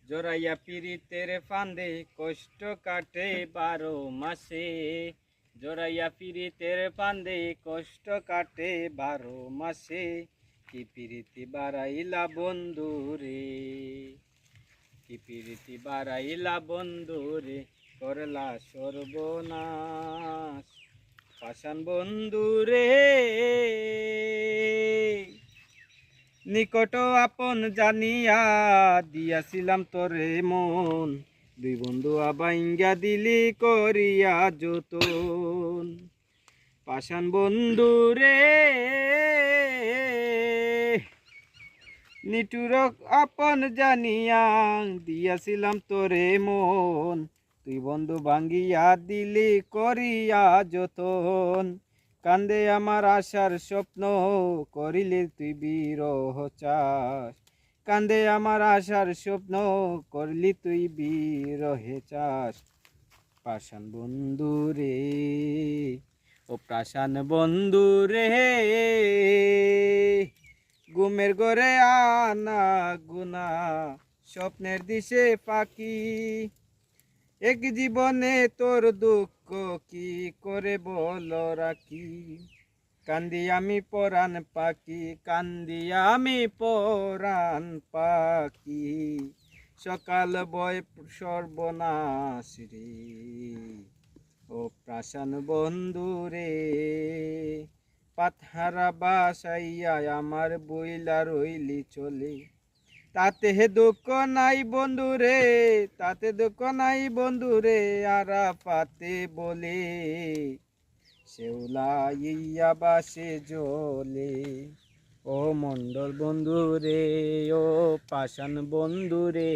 জোড়াইয়া পিরিতের ফান্দে কষ্ট কাটে 12 মাসে। জোড়াইয়া পিরিতের ফান্দে কষ্ট কাটে 12 মাসে। কি পিরিতি বাড়াইলা বন্ধু রে, কি পিরিতি বাড়াইলা বন্ধু রে, করলা সর্বনাশ। পাষাণ বন্ধু রে, নিকট আপন জানিয়া দিয়াছিলাম তোরে মন। দুই বন্ধু আবাইঙ্গা দিলি করিয়া যতন। পাষাণ বন্ধু রে, নিটুর আপন জানিয়া দিয়াছিলাম তোরে মন। তুই বন্ধু ভাঙ্গিয়া দিলি করিয়া যতন। কান্দে আমার আশার স্বপ্ন, করিলে তুই বিরহ চাস। কান্দে আমার আশার স্বপ্ন, করলি তুই বিরহে চাস। পাষাণ বন্ধু রে, ও পাষাণ বন্ধু রে, ঘুমের ঘরে আনা গুনা, স্বপ্নের দিশে পাখি। এক জীবনে তোর দুঃখ কি করে বল রাখি। কান্দি আমি পরাণ পাখি, কান্দি আমি পরাণ পাখি। সকাল বয় সর্বনাশ রে, ও পাষাণ বন্ধু রে। পাতহারা বাসাইয়া আমার বইলা রইলি চলে। তাতে দুঃখ নাই বন্ধু রে, তাতে দুঃখ নাই বন্ধু রে, আরাফাতে বলে শেওলা ইয়া বাসে জ্বলে। ও মন্ডল বন্ধু রে, ও পাষাণ বন্ধু রে।